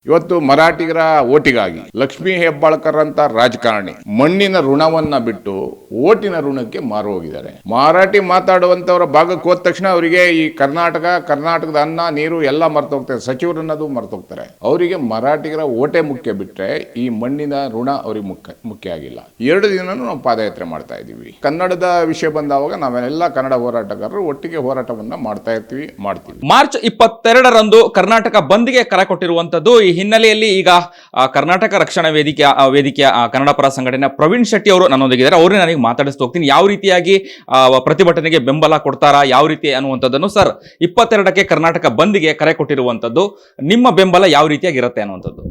ಇವತ್ತು ಮರಾಠಿಗರ ಓಟಿಗಾಗಿ ಲಕ್ಷ್ಮೀ ಹೆಬ್ಬಾಳ್ಕರ್ ಅಂತ ರಾಜಕಾರಣಿ ಮಣ್ಣಿನ ಋಣವನ್ನ ಬಿಟ್ಟು ಓಟಿನ ಋಣಕ್ಕೆ ಮಾರು ಹೋಗಿದ್ದಾರೆ. ಮರಾಠಿ ಮಾತಾಡುವಂತವರ ಭಾಗಕ್ಕೆ ಹೋದ ತಕ್ಷಣ ಅವರಿಗೆ ಈ ಕರ್ನಾಟಕದ ಅನ್ನ ನೀರು ಎಲ್ಲ ಮರ್ತೋಗ್ತಾರೆ, ಸಚಿವರನ್ನದು ಮರ್ತೋಗ್ತಾರೆ. ಅವರಿಗೆ ಮರಾಠಿಗರ ಓಟೆ ಮುಖ್ಯ ಬಿಟ್ರೆ ಈ ಮಣ್ಣಿನ ಋಣ ಅವ್ರಿಗೆ ಮುಖ್ಯ ಆಗಿಲ್ಲ. 2 ದಿನನೂ ನಾವು ಪಾದಯಾತ್ರೆ ಮಾಡ್ತಾ ಇದ್ದೀವಿ. ಕನ್ನಡದ ವಿಷಯ ಬಂದಾಗ ನಾವೆಲ್ಲ ಕನ್ನಡ ಹೋರಾಟಗಾರರು ಒಟ್ಟಿಗೆ ಹೋರಾಟವನ್ನ ಮಾಡ್ತೀವಿ. ಮಾರ್ಚ್ 22ರಂದು ಕರ್ನಾಟಕ ಬಂದ್ಗೆ ಕರೆ ಕೊಟ್ಟಿರುವಂತದ್ದು. ಈ ಹಿನ್ನೆಲೆಯಲ್ಲಿ ಈಗ ಕರ್ನಾಟಕ ರಕ್ಷಣಾ ವೇದಿಕೆಯ ಕನ್ನಡ ಪರ ಸಂಘಟನೆ ಪ್ರವೀಣ್ ಶೆಟ್ಟಿ ಅವರು ನನ್ನೊಂದಿಗಿದ್ದಾರೆ. ಅವ್ರನ್ನ ನನಗೆ ಮಾತಾಡಿಸ್ತಾ ಹೋಗ್ತೀನಿ. ಯಾವ ರೀತಿಯಾಗಿ ಪ್ರತಿಭಟನೆಗೆ ಬೆಂಬಲ ಕೊಡ್ತಾರಾ, ಯಾವ ರೀತಿ ಅನ್ನುವಂಥದ್ದನ್ನು. ಸರ್, 22ಕ್ಕೆ ಕರ್ನಾಟಕ ಬಂದ್ಗೆ ಕರೆ ಕೊಟ್ಟಿರುವಂತದ್ದು, ನಿಮ್ಮ ಬೆಂಬಲ ಯಾವ ರೀತಿಯಾಗಿ ಇರುತ್ತೆ ಅನ್ನುವಂಥದ್ದು?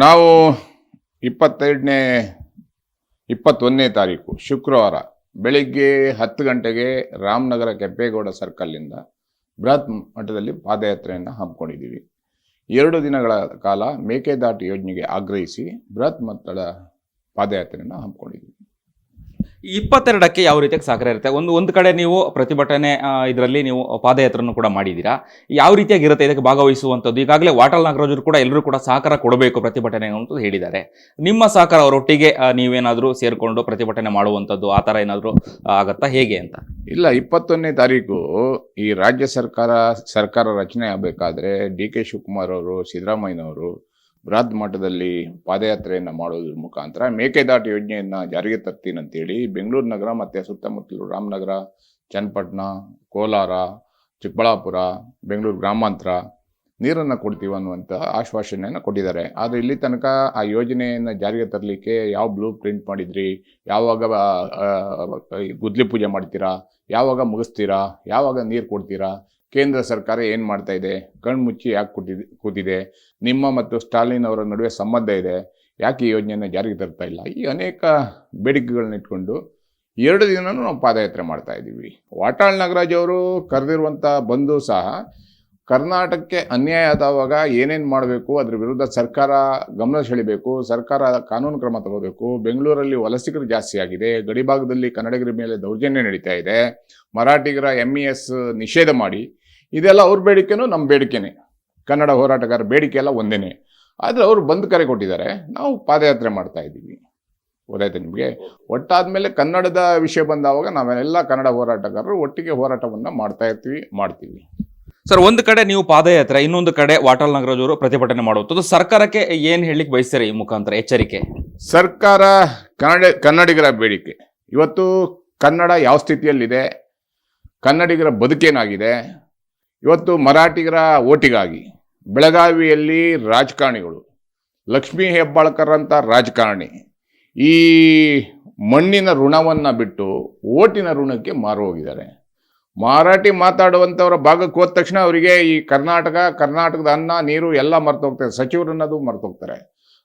ನಾವು 21ನೇ ತಾರೀಕು ಶುಕ್ರವಾರ ಬೆಳಿಗ್ಗೆ 10 ಗಂಟೆಗೆ ರಾಮನಗರ ಕೆಂಪೇಗೌಡ ಸರ್ಕಲ್ನಿಂದ ಬೃಹತ್ ಮಟ್ಟದಲ್ಲಿ ಪಾದಯಾತ್ರೆಯನ್ನು ಹಮ್ಮಿಕೊಂಡಿದ್ದೀವಿ. 2 ದಿನಗಳ ಕಾಲ ಮೇಕೆದಾಟು ಯೋಜನೆಗೆ ಆಗ್ರಹಿಸಿ ಬೃಹತ್ ಮಟ್ಟದ ಪಾದಯಾತ್ರೆಯನ್ನು ಹಮ್ಮಿಕೊಂಡಿದ್ದೀವಿ. 22ಕ್ಕೆ ಯಾವ ರೀತಿಯಾಗಿ ಸಹಕಾರ ಇರುತ್ತೆ? ಒಂದು ಕಡೆ ನೀವು ಪ್ರತಿಭಟನೆ ಇದರಲ್ಲಿ ನೀವು ಪಾದಯಾತ್ರೆಯನ್ನು ಕೂಡ ಮಾಡಿದ್ದೀರಾ. ಯಾವ ರೀತಿಯಾಗಿ ಇರುತ್ತೆ ಇದಕ್ಕೆ ಭಾಗವಹಿಸುವಂಥದ್ದು? ಈಗಾಗಲೇ ವಾಟಾಳ್ ನಾಗರಾಜರು ಕೂಡ ಎಲ್ಲರೂ ಕೂಡ ಸಹಕಾರ ಕೊಡಬೇಕು ಪ್ರತಿಭಟನೆ ಅಂತ ಹೇಳಿದ್ದಾರೆ. ನಿಮ್ಮ ಸಹಕಾರ ಅವರೊಟ್ಟಿಗೆ ನೀವೇನಾದರೂ ಸೇರಿಕೊಂಡು ಪ್ರತಿಭಟನೆ ಮಾಡುವಂಥದ್ದು ಆ ಥರ ಏನಾದರೂ ಆಗತ್ತಾ, ಹೇಗೆ ಅಂತ? ಇಲ್ಲ, 21ನೇ ತಾರೀಕು ಈ ರಾಜ್ಯ ಸರ್ಕಾರ ರಚನೆ ಆಗಬೇಕಾದ್ರೆ ಡಿ.ಕೆ. ಶಿವಕುಮಾರ್ ಅವರು, ಸಿದ್ದರಾಮಯ್ಯನವರು ಬೃಹತ್ ಮಟ್ಟದಲ್ಲಿ ಪಾದಯಾತ್ರೆಯನ್ನು ಮಾಡೋದ್ರ ಮುಖಾಂತರ ಮೇಕೆದಾಟು ಯೋಜನೆಯನ್ನು ಜಾರಿಗೆ ತರ್ತೀನಿ ಅಂತೇಳಿ ಬೆಂಗಳೂರು ನಗರ ಮತ್ತು ಸುತ್ತಮುತ್ತಲು ರಾಮನಗರ, ಚನ್ನಪಟ್ಟಣ, ಕೋಲಾರ, ಚಿಕ್ಕಬಳ್ಳಾಪುರ, ಬೆಂಗಳೂರು ಗ್ರಾಮಾಂತರ ನೀರನ್ನು ಕೊಡ್ತೀವಿ ಅನ್ನುವಂಥ ಆಶ್ವಾಸನೆಯನ್ನು ಕೊಟ್ಟಿದ್ದಾರೆ. ಆದರೆ ಇಲ್ಲಿ ತನಕ ಆ ಯೋಜನೆಯನ್ನು ಜಾರಿಗೆ ತರಲಿಕ್ಕೆ ಯಾವ ಬ್ಲೂ ಪ್ರಿಂಟ್ ಮಾಡಿದ್ರಿ, ಯಾವಾಗ ಗುದ್ಲಿ ಪೂಜೆ ಮಾಡ್ತೀರಾ, ಯಾವಾಗ ಮುಗಿಸ್ತೀರಾ, ಯಾವಾಗ ನೀರು ಕೊಡ್ತೀರಾ, ಕೇಂದ್ರ ಸರ್ಕಾರ ಏನು ಮಾಡ್ತಾ ಇದೆ, ಕಣ್ಮುಚ್ಚಿ ಯಾಕೆ ಕೂತಿದೆ, ನಿಮ್ಮ ಮತ್ತು ಸ್ಟಾಲಿನ್ ಅವರ ನಡುವೆ ಸಂಬಂಧ ಇದೆ, ಯಾಕೆ ಈ ಯೋಜನೆಯನ್ನು ಜಾರಿಗೆ ತರ್ತಾ ಇಲ್ಲ, ಈ ಅನೇಕ ಬೇಡಿಕೆಗಳನ್ನ ಇಟ್ಕೊಂಡು 2 ದಿನನೂ ನಾವು ಪಾದಯಾತ್ರೆ ಮಾಡ್ತಾ ಇದ್ದೀವಿ. ವಾಟಾಳ್ ನಾಗರಾಜ್ ಅವರು ಕರೆದಿರುವಂಥ ಬಂದು ಸಹ ಕರ್ನಾಟಕಕ್ಕೆ ಅನ್ಯಾಯ ಆದವಾಗ ಏನೇನು ಮಾಡಬೇಕು, ಅದ್ರ ವಿರುದ್ಧ ಸರ್ಕಾರ ಗಮನ ಸೆಳಿಬೇಕು, ಸರ್ಕಾರ ಕಾನೂನು ಕ್ರಮ ತಗೋಬೇಕು. ಬೆಂಗಳೂರಲ್ಲಿ ವಲಸಿಗರು ಜಾಸ್ತಿ ಆಗಿದೆ, ಗಡಿಭಾಗದಲ್ಲಿ ಕನ್ನಡಿಗರ ಮೇಲೆ ದೌರ್ಜನ್ಯ ನಡೀತಾ ಇದೆ, ಮರಾಠಿಗರ MES ನಿಷೇಧ ಮಾಡಿ, ಇದೆಲ್ಲ ಅವ್ರ ಬೇಡಿಕೆನೂ ನಮ್ಮ ಬೇಡಿಕೆನೇ, ಕನ್ನಡ ಹೋರಾಟಗಾರ ಬೇಡಿಕೆ ಎಲ್ಲ ಒಂದೇನೆ. ಆದರೆ ಅವರು ಬಂದ್ ಕರೆ ಕೊಟ್ಟಿದ್ದಾರೆ, ನಾವು ಪಾದಯಾತ್ರೆ ಮಾಡ್ತಾ ಇದ್ದೀವಿ. ಗೊತ್ತಾಯ್ತು ನಿಮಗೆ? ಒಟ್ಟಾದ್ಮೇಲೆ ಕನ್ನಡದ ವಿಷಯ ಬಂದಾಗ ನಾವೆಲ್ಲ ಕನ್ನಡ ಹೋರಾಟಗಾರರು ಒಟ್ಟಿಗೆ ಹೋರಾಟವನ್ನು ಮಾಡ್ತೀವಿ. ಸರ್, ಒಂದು ಕಡೆ ನೀವು ಪಾದಯಾತ್ರೆ, ಇನ್ನೊಂದು ಕಡೆ ವಾಟಾಳ್ ನಾಗರಾಜ್ ಅವರು ಪ್ರತಿಭಟನೆ ಮಾಡುವಂಥದ್ದು. ಸರ್ಕಾರಕ್ಕೆ ಏನು ಹೇಳಲಿಕ್ಕೆ ಬಯಸ್ತಾರೆ ಈ ಮುಖಾಂತರ ಎಚ್ಚರಿಕೆ? ಸರ್ಕಾರ ಕನ್ನಡಿಗರ ಬೇಡಿಕೆ, ಇವತ್ತು ಕನ್ನಡ ಯಾವ ಸ್ಥಿತಿಯಲ್ಲಿದೆ, ಕನ್ನಡಿಗರ ಬದುಕೇನಾಗಿದೆ, ಇವತ್ತು ಮರಾಠಿಗರ ಓಟಿಗಾಗಿ ಬೆಳಗಾವಿಯಲ್ಲಿ ರಾಜಕಾರಣಿಗಳು ಲಕ್ಷ್ಮೀ ಹೆಬ್ಬಾಳ್ಕರ್ ಅಂತ ರಾಜಕಾರಣಿ ಈ ಮಣ್ಣಿನ ಋಣವನ್ನು ಬಿಟ್ಟು ಓಟಿನ ಋಣಕ್ಕೆ ಮಾರು ಹೋಗಿದ್ದಾರೆ. ಮರಾಠಿ ಮಾತಾಡುವಂಥವರ ಭಾಗಕ್ಕೆ ಹೋದ ತಕ್ಷಣ ಅವರಿಗೆ ಈ ಕರ್ನಾಟಕದ ಅನ್ನ ನೀರು ಎಲ್ಲ ಮರ್ತೋಗ್ತಾರೆ, ಸಚಿವರನ್ನದು ಮರ್ತೋಗ್ತಾರೆ.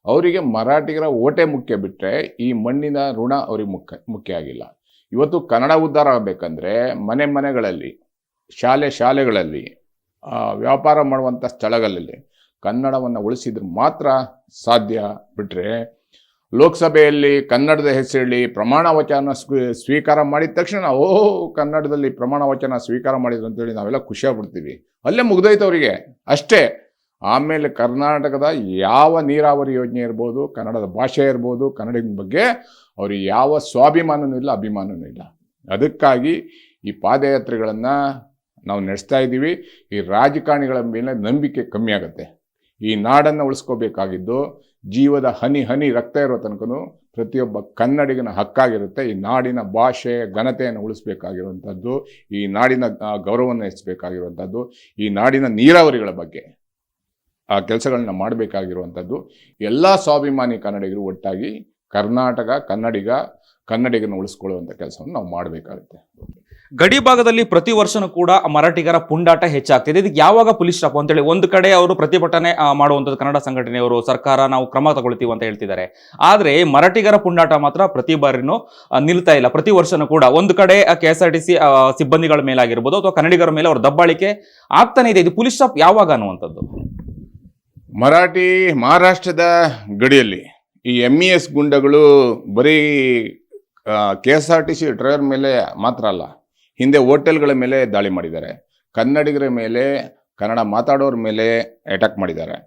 ಅವರಿಗೆ ಮರಾಠಿಗರ ಓಟೆ ಮುಖ್ಯ ಬಿಟ್ಟರೆ ಈ ಮಣ್ಣಿನ ಋಣ ಅವ್ರಿಗೆ ಮುಖ್ಯ ಆಗಿಲ್ಲ. ಇವತ್ತು ಕನ್ನಡ ಉದ್ಧಾರ ಆಗಬೇಕಂದ್ರೆ ಮನೆಗಳಲ್ಲಿ, ಶಾಲೆಗಳಲ್ಲಿ, ವ್ಯಾಪಾರ ಮಾಡುವಂಥ ಸ್ಥಳಗಳಲ್ಲಿ ಕನ್ನಡವನ್ನು ಉಳಿಸಿದ್ರೆ ಮಾತ್ರ ಸಾಧ್ಯ. ಬಿಟ್ಟರೆ ಲೋಕಸಭೆಯಲ್ಲಿ ಕನ್ನಡದ ಹೆಸರಲ್ಲಿ ಪ್ರಮಾಣ ವಚನ ಸ್ವೀಕಾರ ಮಾಡಿದ ತಕ್ಷಣ ಕನ್ನಡದಲ್ಲಿ ಪ್ರಮಾಣ ವಚನ ಸ್ವೀಕಾರ ಮಾಡಿದ್ರು ಅಂತೇಳಿ ನಾವೆಲ್ಲ ಖುಷಿಯಾಗ್ಬಿಡ್ತೀವಿ. ಅಲ್ಲೇ ಮುಗ್ದೋಯ್ತು ಅವರಿಗೆ ಅಷ್ಟೇ. ಆಮೇಲೆ ಕರ್ನಾಟಕದ ಯಾವ ನೀರಾವರಿ ಯೋಜನೆ ಇರ್ಬೋದು, ಕನ್ನಡದ ಭಾಷೆ ಇರ್ಬೋದು, ಕನ್ನಡದ ಬಗ್ಗೆ ಅವ್ರಿಗೆ ಯಾವ ಸ್ವಾಭಿಮಾನವೂ ಇಲ್ಲ, ಅಭಿಮಾನವೂ ಇಲ್ಲ. ಅದಕ್ಕಾಗಿ ಈ ಪಾದಯಾತ್ರೆಗಳನ್ನು ನಾವು ನಡೆಸ್ತಾ ಇದ್ದೀವಿ. ಈ ರಾಜಕಾರಣಿಗಳ ಮೇಲೆ ನಂಬಿಕೆ ಕಮ್ಮಿ ಆಗುತ್ತೆ. ಈ ನಾಡನ್ನು ಉಳಿಸ್ಕೋಬೇಕಾಗಿದ್ದು ಜೀವದ ಹನಿ ರಕ್ತ ಇರೋ ತನಕನೂ ಪ್ರತಿಯೊಬ್ಬ ಕನ್ನಡಿಗನ ಹಕ್ಕಾಗಿರುತ್ತೆ. ಈ ನಾಡಿನ ಭಾಷೆ ಘನತೆಯನ್ನು ಉಳಿಸ್ಬೇಕಾಗಿರುವಂಥದ್ದು, ಈ ನಾಡಿನ ಗೌರವವನ್ನು ಹೆಚ್ಚಬೇಕಾಗಿರುವಂಥದ್ದು, ಈ ನಾಡಿನ ನೀರಾವರಿಗಳ ಬಗ್ಗೆ ಆ ಕೆಲಸಗಳನ್ನ ಮಾಡಬೇಕಾಗಿರುವಂಥದ್ದು. ಎಲ್ಲ ಸ್ವಾಭಿಮಾನಿ ಕನ್ನಡಿಗರು ಒಟ್ಟಾಗಿ ಕನ್ನಡಿಗನ ಉಳಿಸ್ಕೊಳ್ಳುವಂಥ ಕೆಲಸವನ್ನು ನಾವು ಮಾಡಬೇಕಾಗುತ್ತೆ. ಗಡಿ ಭಾಗದಲ್ಲಿ ಪ್ರತಿ ವರ್ಷನೂ ಕೂಡ ಮರಾಠಿಗರ ಪುಂಡಾಟ ಹೆಚ್ಚಾಗ್ತಿದೆ. ಇದಕ್ಕೆ ಯಾವಾಗ ಪೊಲೀಸ್ ಸ್ಟಾಪ್ ಅಂತೇಳಿ ಒಂದು ಕಡೆ ಅವರು ಪ್ರತಿಭಟನೆ ಮಾಡುವಂಥದ್ದು, ಕನ್ನಡ ಸಂಘಟನೆಯವರು, ಸರ್ಕಾರ ನಾವು ಕ್ರಮ ತಗೊಳ್ತೀವಿ ಅಂತ ಹೇಳ್ತಿದ್ದಾರೆ. ಆದರೆ ಮರಾಠಿಗರ ಪುಂಡಾಟ ಮಾತ್ರ ಪ್ರತಿ ಬಾರಿನೂ ನಿಲ್ತಾ ಇಲ್ಲ. ಪ್ರತಿ ವರ್ಷನೂ ಕೂಡ ಒಂದು ಕಡೆ KSRTC ಸಿಬ್ಬಂದಿಗಳ ಮೇಲಾಗಿರ್ಬೋದು ಅಥವಾ ಕನ್ನಡಿಗರ ಮೇಲೆ ಅವ್ರ ದಬ್ಬಾಳಿಕೆ ಆಗ್ತಾನೆ ಇದೆ. ಇದು ಪೊಲೀಸ್ ಸ್ಟಾಪ್ ಯಾವಾಗ ಅನ್ನುವಂಥದ್ದು? ಮಹಾರಾಷ್ಟ್ರದ ಗಡಿಯಲ್ಲಿ ಈ MES ಗುಂಡಗಳು ಬರೀ KSRTC ಡ್ರೈವರ್ ಮೇಲೆ ಮಾತ್ರ ಅಲ್ಲ, ಹಿಂದೆ ಹೋಟೆಲ್ಗಳ ಮೇಲೆ ದಾಳಿ ಮಾಡಿದ್ದಾರೆ, ಕನ್ನಡಿಗರ ಮೇಲೆ ಕನ್ನಡ ಮಾತಾಡೋರ ಮೇಲೆ ಅಟ್ಯಾಕ್ ಮಾಡಿದ್ದಾರೆ.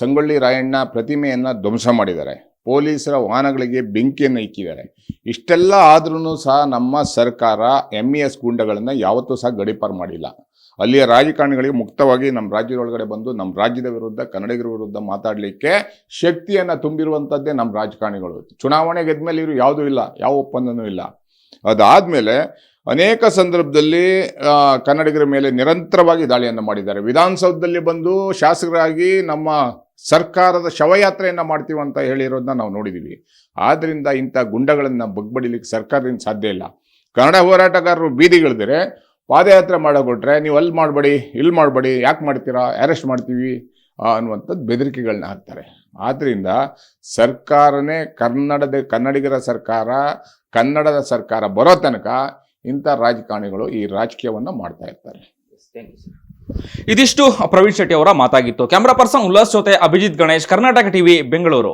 ಸಂಗೊಳ್ಳಿ ರಾಯಣ್ಣ ಪ್ರತಿಮೆಯನ್ನು ಧ್ವಂಸ ಮಾಡಿದ್ದಾರೆ. ಪೊಲೀಸರ ವಾಹನಗಳಿಗೆ ಬೆಂಕಿಯನ್ನು ಇಕ್ಕಿದ್ದಾರೆ. ಇಷ್ಟೆಲ್ಲ ಆದ್ರೂ ಸಹ ನಮ್ಮ ಸರ್ಕಾರ MES ಗೂಂಡಗಳನ್ನು ಯಾವತ್ತೂ ಸಹ ಗಡೀಪಾರು ಮಾಡಿಲ್ಲ. ಅಲ್ಲಿಯ ರಾಜಕಾರಣಿಗಳಿಗೆ ಮುಕ್ತವಾಗಿ ನಮ್ಮ ರಾಜ್ಯದೊಳಗಡೆ ಬಂದು ನಮ್ಮ ರಾಜ್ಯದ ವಿರುದ್ಧ, ಕನ್ನಡಿಗರ ವಿರುದ್ಧ ಮಾತಾಡಲಿಕ್ಕೆ ಶಕ್ತಿಯನ್ನು ತುಂಬಿರುವಂಥದ್ದೇ ನಮ್ಮ ರಾಜಕಾರಣಿಗಳು. ಚುನಾವಣೆ ಗೆದ್ಮೇಲೆ ಇವರು ಯಾವುದೂ ಇಲ್ಲ, ಯಾವ ಒಪ್ಪಂದನೂ ಇಲ್ಲ. ಅದಾದಮೇಲೆ ಅನೇಕ ಸಂದರ್ಭದಲ್ಲಿ ಕನ್ನಡಿಗರ ಮೇಲೆ ನಿರಂತರವಾಗಿ ದಾಳಿಯನ್ನು ಮಾಡಿದ್ದಾರೆ. ವಿಧಾನಸೌಧದಲ್ಲಿ ಬಂದು ಶಾಸಕರಾಗಿ ನಮ್ಮ ಸರ್ಕಾರದ ಶವಯಾತ್ರೆಯನ್ನು ಮಾಡ್ತೀವಿ ಅಂತ ಹೇಳಿರೋದನ್ನ ನಾವು ನೋಡಿದ್ದೀವಿ. ಆದ್ದರಿಂದ ಇಂಥ ಗುಂಡಗಳನ್ನು ಬಗ್ಬಡಿಲಿಕ್ಕೆ ಸರ್ಕಾರದಿಂದ ಸಾಧ್ಯ ಇಲ್ಲ. ಕನ್ನಡ ಹೋರಾಟಗಾರರು ಬೀದಿಗಿಳಿದರೆ, ಪಾದಯಾತ್ರೆ ಮಾಡೋಕೊಟ್ರೆ ನೀವು ಅಲ್ಲಿ ಮಾಡಬೇಡಿ, ಇಲ್ಲಿ ಮಾಡಬೇಡಿ, ಯಾಕೆ ಮಾಡ್ತೀರಾ, ಅರೆಸ್ಟ್ ಮಾಡ್ತೀವಿ ಅನ್ನುವಂಥದ್ದು ಬೆದರಿಕೆಗಳನ್ನ ಹಾಕ್ತಾರೆ. ಆದ್ದರಿಂದ ಸರ್ಕಾರನೇ ಕನ್ನಡಿಗರ ಸರ್ಕಾರ, ಕನ್ನಡದ ಸರ್ಕಾರ ಬರೋ ತನಕ ಇಂಥ ರಾಜಕಾರಣಿಗಳು ಈ ರಾಜಕೀಯವನ್ನು ಮಾಡ್ತಾ ಇರ್ತಾರೆ. ಇದಿಷ್ಟು ಪ್ರವೀಣ್ ಶೆಟ್ಟಿ ಅವರ ಮಾತಾಗಿತ್ತು. ಕ್ಯಾಮರಾ ಪರ್ಸನ್ ಉಲ್ಲಾಸ್ ಜೊತೆ ಅಭಿಜಿತ್ ಗಣೇಶ್, ಕರ್ನಾಟಕ ಟಿವಿ, ಬೆಂಗಳೂರು.